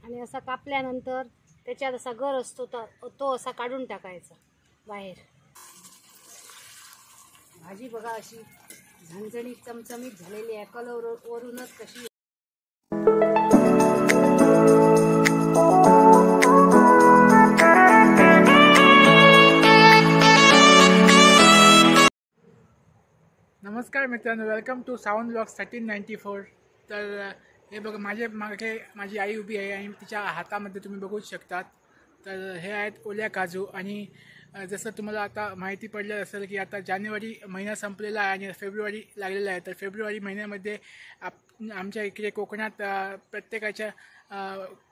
आणि असा कापल्यानंतर त्याच्यात असा गर असतो तर तो असा काढून टाकायचा बाहेर। भाजी बघा अशी झणझणीत चमचमीत झालेली आहे, कलर वरूनच कशी। नमस्कार मित्रांनो, वेलकम टू सावंत ब्लॉग्स 1394। तर हे बघा माझे मागे माझी आई उभी आहे आणि तिच्या हातामध्ये तुम्ही बघू शकतात। तर हे आहेत ओल्या काजू आणि जसं तुम्हाला आता माहिती पडलं असेल की आता जानेवारी महिना संपलेला आहे आणि फेब्रुवारी लागलेला आहे। तर फेब्रुवारी महिन्यामध्ये आमच्या इकडे कोकणात प्रत्येकाच्या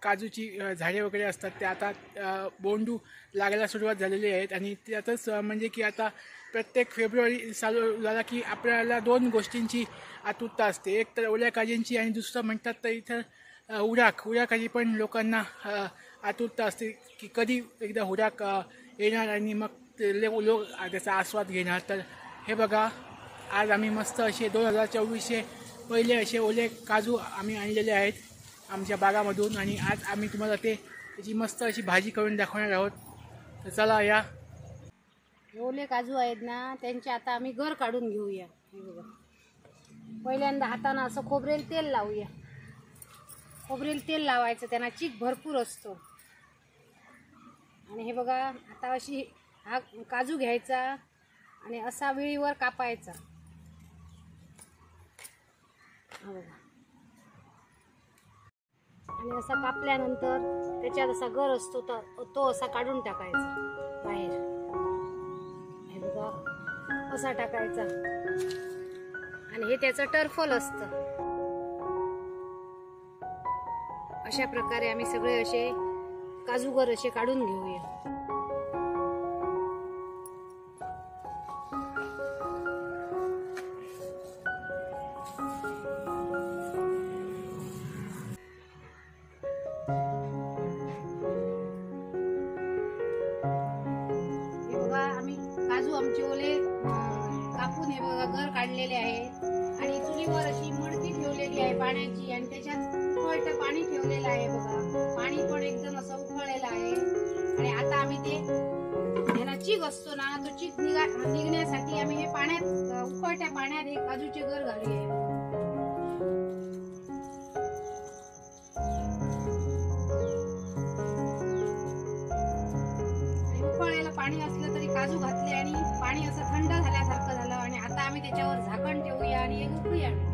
काजूची झाडे वगैरे असतात ते आता बोंडू लागायला सुरुवात झालेली आहेत। आणि त्यातच म्हणजे की आता प्रत्येक फेब्रुवारी चालू झाला की आपल्याला दोन गोष्टींची आतुरता असते, एक तर ओल्या काजींची आणि दुसरं म्हणतात तर इथं हुराक काजी पण लोकांना आतुरता असते की कधी एकदा हुराक येणार आणि मग लोक त्याचा आस्वाद घेणार। तर हे बघा आज आम्ही मस्त असे 2024चे पहिले असे ओले काजू आम्ही आणलेले आहेत आमच्या बागामधून आणि आज आम्ही तुम्हाला त्याची मस्त अशी भाजी करून दाखवणार आहोत। तर चला या। ओले काजू आहेत ना त्यांचे आता आम्ही गर काढून घेऊया। हे बघा पहिल्यांदा हाताने असं खोबरेल तेल लावूया। खोबरेल तेल लावायचं, त्यांना चीक भरपूर असतो। आणि हे बघा आता अशी हा काजू घ्यायचा आणि असा वेळीवर कापायचा। हा बघा आणि असा कापल्यानंतर त्याच्यात असा गर असतो तर तो असा काढून टाकायचा बाहेर। हे बघा असा टाकायचा आणि हे त्याचं टरफल असतं। अशा प्रकारे आम्ही सगळे असे काजूगर असे काढून घेऊया। हे बघा आम्ही काजू आमचे ओले कापून हे बघा गर काढलेले आहेत आणि चुलीवर अशी मडकी ठेवलेली आहे पाण्याची आणि त्याच्यात उकळतं पाणी ठेवलेलं आहे। बघा पाणी पण एकदम असं उकळलेलं आहे आणि आता आम्ही ते ह्याला चीक असतो ना तो चीक निघण्यासाठी आम्ही हे पाण्यात उकळत्या पाण्यात हे काजूचे गर घालूया। उकळलेलं पाणी असलं तरी काजू घातले आणि पाणी असं थंड झाल्यासारखं झालं आणि आता आम्ही त्याच्यावर झाकण ठेवूया आणि एक उकळी आणू।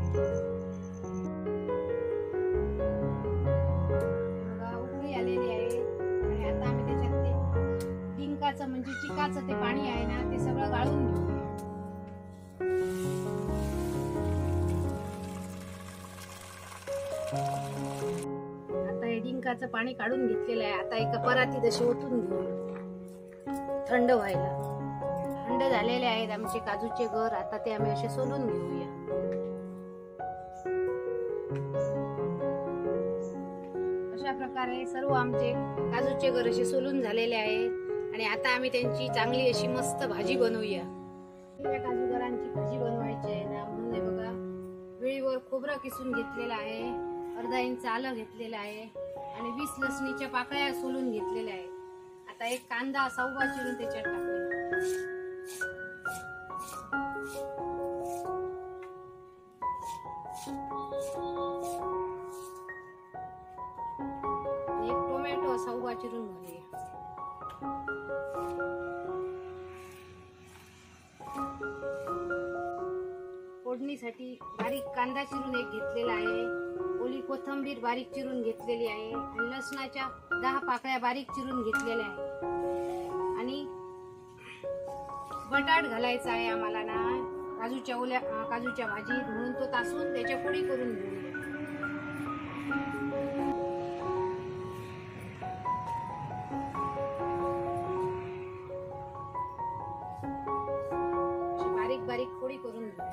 म्हणजे चिकाचं ते पाणी आहे ना ते सगळं गाळून घेऊया। आता हे डिंकाचं पाणी काढून घेतलेलं आहे। आता एका परातीत अशी ओतून घेऊया थंड व्हायला। थंड झालेले आहेत आमचे काजूचे गर, आता ते आम्ही असे सोलून घेऊया। अशा प्रकारे सर्व आमचे काजूचे गर असे सोलून झालेले आहेत आणि आता आम्ही त्यांची चांगली अशी मस्त भाजी बनवूया। या काजूगरांची भाजी बनवायची आहे ना म्हणून हे बघा वेळीवर खोबरं किसून घेतलेलं आहे, अर्धा इंच आलं घेतलेलं आहे आणि 20 लसणीच्या पाकळ्या सोलून घेतलेल्या आहेत। आता एक कांदा असा उभा चिरून त्याच्यात टाकूया। एक टोमॅटो असा उभा चिरून घालूया। फोडणीसाठी बारीक कांदा चिरून एक घेतलेला आहे, ओली कोथिंबीर बारीक चिरून घेतलेली आहे आणि लसणाच्या 10 पाकळ्या बारीक चिरून घेतलेल्या आहे आणि बटाट घालायचा आहे आम्हाला ना काजूच्या भाजीत, म्हणून तो तासून त्याच्या फोडी करून घेऊया। बारीक फोडी करून घेऊया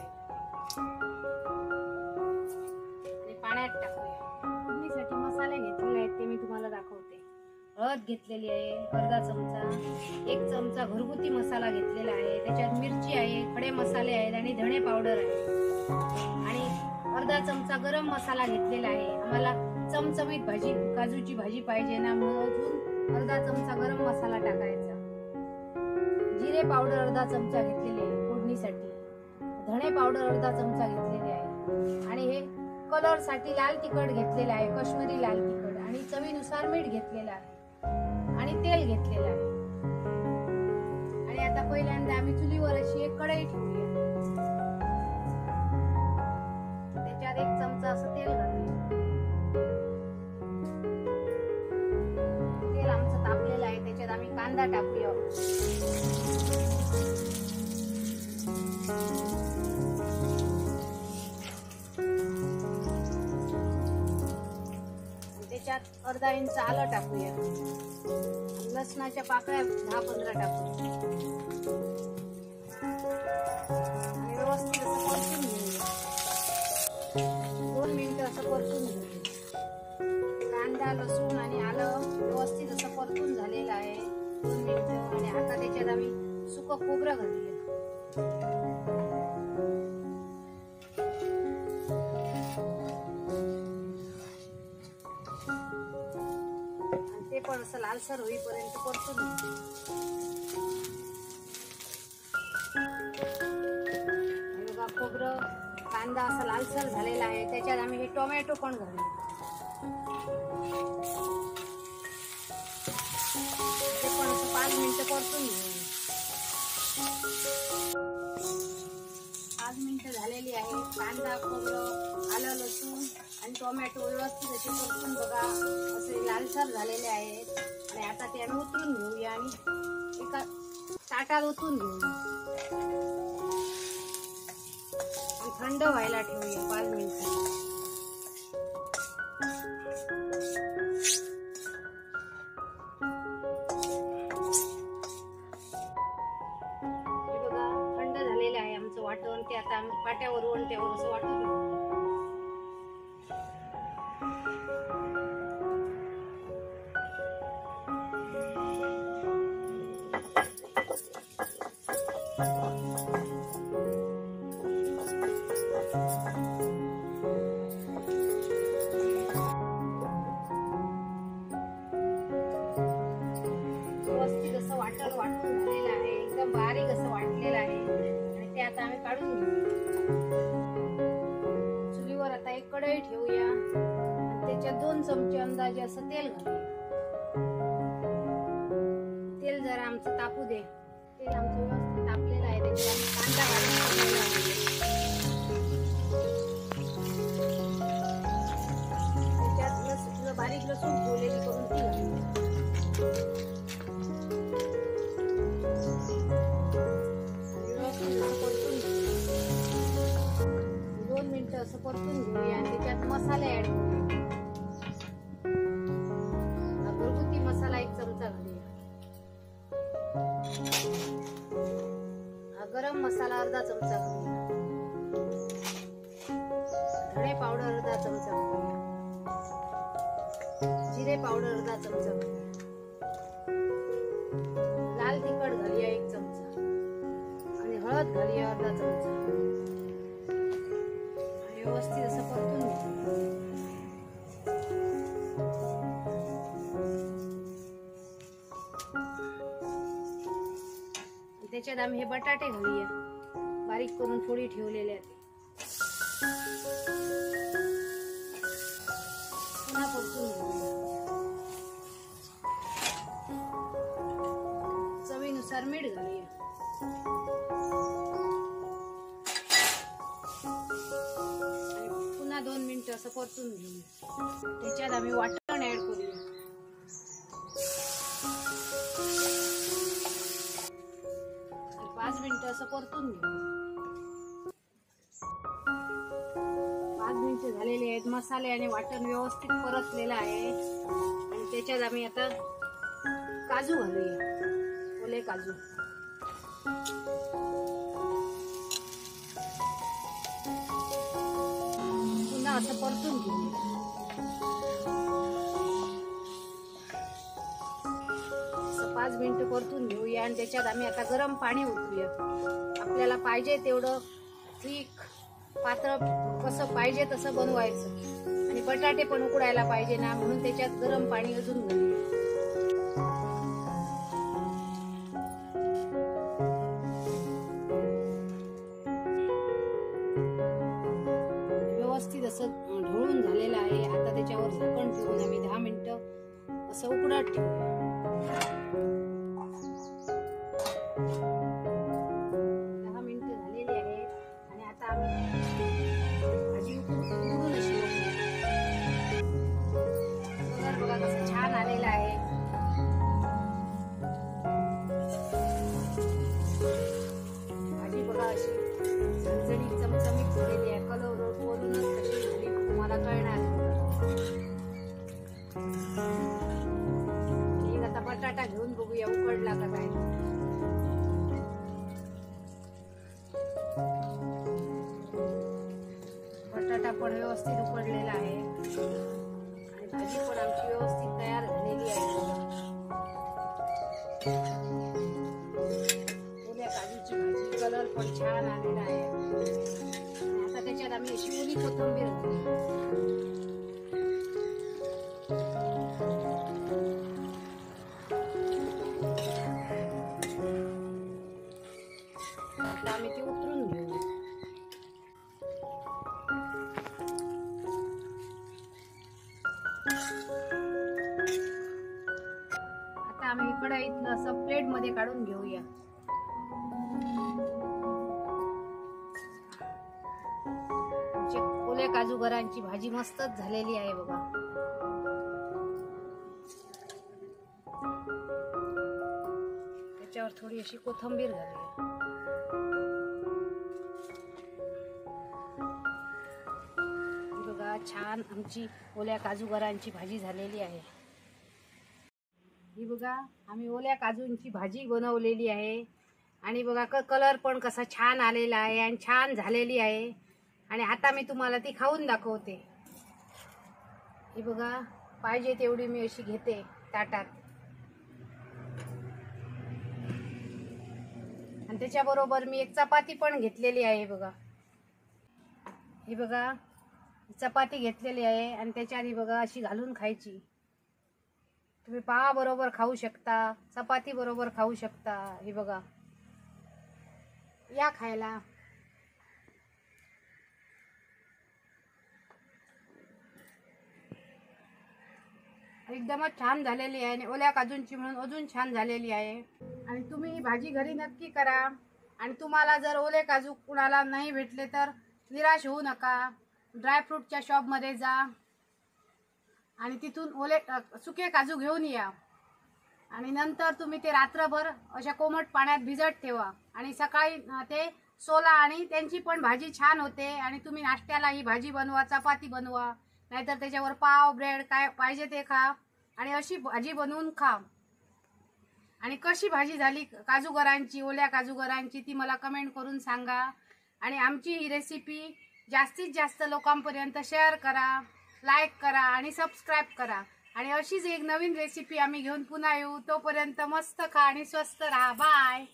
आणि पाण्यात टाकूया। फोडणीसाठी मसाले घेतलेले आहेत ते मी तुम्हाला दाखवते। हळद घेतलेली आहे अर्धा चमचा, 1 चमचा घरगुती मसाला घेतलेला आहे, त्याच्यात मिरची आहे, खडे मसाले आहेत आणि धणे पावडर आहे आणि अर्धा चमचा गरम मसाला घेतलेला आहे। आम्हाला चमचमीत काजूची भाजी पाहिजे ना, म्हणून अर्धा चमचा गरम मसाला टाकायचा. जिरे पावडर अर्धा चमचा घेतलेली आहे फोडणीसाठी. धणे पावडर अर्धा चमचा घेतलेली आहे. आणि हे कलर साठी लाल तिखट घेतलेलं आहे, काश्मीरी लाल तिखट. आणि चवीनुसार मीठ घेतलेलं आहे आणि तेल घेतलेलं आहे. आणि आता पहिल्यांदा आम्ही चुलीवर अशी एक कढई ठेवूया. त्याच्यात एक चमचा असं तेल घालूया. तेल आमचं तापलेलं आहे, त्याच्यात आम्ही कांदा टाकूया. त्याच्यात अर्धा इंच आलं टाकूया. लसणाच्या पाकळ्या 10-15 टाकूया. आणि व्यवस्थित असं परतून घेऊया. 2 मिनिटं असं परतून घेऊया. कांदा, लसूण आणि आलं व्यवस्थित असं परतून झालेलं आहे 2 मिनिटं. आणि आता त्याच्यात आम्ही सुकं खोबरं घालूया. ते पण असं लालसर होईपर्यंत परतून घेऊ. बघा खोबरं कांदा असा लालसर झालेला आहे. त्याच्यात आम्ही हे टोमॅटो पण घालू. ते पण असं 5 मिनिटं परतून घेऊ. 5 मिनिटं झालेली आहे. कांदा, खोबरं, आलं, लसूण आणि टोमॅटो व्यवस्थित असे परतून बघा असे लालसर झालेले आहेत. आणि आता ते आम्ही उतरून घेऊया आणि एका ताटात ओतून घेऊया आणि थंड व्हायला ठेवूया 5 मिनिटं. हे बघा थंड झालेलं आहे आमचं वाटण. ते आता आम्ही पाट्यावर वंट्यावर असं वाटून घेऊ. व्यवस्थित असं वाटण वाटून झालेलं आहे. एकदम बारीक असं वाटलेलं आहे. आणि ते आता आम्ही काढून घेऊया. चुलीवर आता एक कढई ठेवूया. त्याच्यात 2 चमचे अंदाजे असं तेल घालूया. तेल जरा आमचं तापू दे. तेल आमचं व्यवस्थित तापलेलं आहे. त्याच्यात आम्ही कांदा घालून त्याच्यात बारीक लसूण ठेवलेली करून ती घालूया. असं परतून घेऊया. आणि त्याच्यात मसाले ऍड करूया. घरगुती मसाला 1 चमचा घालूया. गरम मसाला अर्धा चमचा घालूया. धणे पावडर अर्धा चमचा घालूया. जिरे पावडर अर्धा चमचा घालूया. लाल तिखट घालूया 1 चमचा. आणि हळद घालूया अर्धा चमचा. व्यवस्थित असं परतून घेऊ. त्याच्यात आम्ही हे बटाटे घालूया. बारीक करून फोडी ठेवलेले आहेत. पुन्हा परतून घेऊया. चवीनुसार मीठ घालूया. पुन्हा 2 मिनिटं असं परतून घेऊया. त्याच्यात आम्ही वाटण ऍड करूया. आणि 5 मिनिटं असं परतून घेऊ. 5 मिनिटं झालेली आहेत. मसाले आणि वाटण व्यवस्थित परतलेलं आहे. आणि त्याच्यात आम्ही आता काजू घालूया. ओले काजू. पुन्हा असं परतून घेऊया. असं 5 मिनिटं परतून घेऊया. आणि त्याच्यात आम्ही आता गरम पाणी ओतूया. आपल्याला पाहिजे तेवढं ठीक पातळ कसं पाहिजे तसं बनवायचं. आणि बटाटे पण उकडायला पाहिजे ना, म्हणून त्याच्यात गरम पाणी अजून घालूया. व्यवस्थित असं ढवळून झालेलं आहे. आता त्याच्यावर झाकण ठेवून आम्ही 10 मिनिटं असं उकडत ठेवूया. 10 मिनिटं झालेली आहे आणि आता आम्ही भाजी उकडून अशी बघूया. कलर बघा कसं छान आलेला आहे. भाजी बघा अशी झणझणीत चमचमीत झालेली आहे. कलर वरूनच कशी झाली तुम्हाला कळणार. एक आता बटाटा घेऊन बघूया उकडला का काय. बटाटा पण व्यवस्थित उकडलेला आहे आणि भाजी पण आमची व्यवस्थित तयार झालेली आहे. ओल्या काजूची भाजी कलर पण छान आलेला आहे. आता त्याच्यात आम्ही अशी ओली कोथिंबीर घालू. आता आम्ही ती उतरून घेऊ. आता आम्ही कढईतलं असं प्लेट मध्ये काढून घेऊया. ओल्या काजूगरांची भाजी मस्तच झालेली आहे बघा. त्याच्यावर थोडी अशी कोथिंबीर घालूया. बघा छान आमची ओल्या काजूगरांची भाजी झालेली आहे. ही बघा आम्ही ओल्या काजूंची भाजी बनवलेली आहे आणि बघा कलर पण कसा छान आलेला आहे आणि छान झालेली आहे. आणि आता मी तुम्हाला ती खाऊन दाखवते. ही बघा पाहिजे तेवढी मी अशी घेते ताटात आणि त्याच्याबरोबर मी एक चपाती पण घेतलेली आहे बघा. ही बघा चपाती घेतलेली आहे आणि त्याच्यात ही बघा अशी घालून खायची. तुम्ही पावा बरोबर खाऊ शकता, चपाती बरोबर खाऊ शकता. ही बघा या खायला. एकदमच छान झालेली आहे आणि ओल्या काजूंची म्हणून अजून छान झालेली आहे. आणि तुम्ही ही भाजी घरी नक्की करा. आणि तुम्हाला जर ओले काजू कुणाला नाही भेटले तर निराश होऊ नका. ड्रायफ्रूटच्या शॉपमध्ये जा आणि तिथून सुके काजू घेऊन या आणि नंतर तुम्ही ते रात्रभर अशा कोमट पाण्यात भिजत ठेवा आणि सकाळी ते सोला आणि त्यांची पण भाजी छान होते. आणि तुम्ही नाश्त्याला ही भाजी बनवा, चपाती बनवा, नाहीतर त्याच्यावर पाव ब्रेड काय पाहिजे ते खा आणि अशी भाजी बनवून खा. आणि कशी भाजी झाली काजूगरांची, ओल्या काजूगरांची ती मला कमेंट करून सांगा. आणि आमची ही रेसिपी जास्तीत जास्त लोकांपर्यंत शेअर करा, लाईक करा आणि सबस्क्राईब करा. आणि अशीच एक नवीन रेसिपी आम्ही घेऊन पुन्हा येऊ. तोपर्यंत मस्त खा आणि स्वस्त राहा. बाय.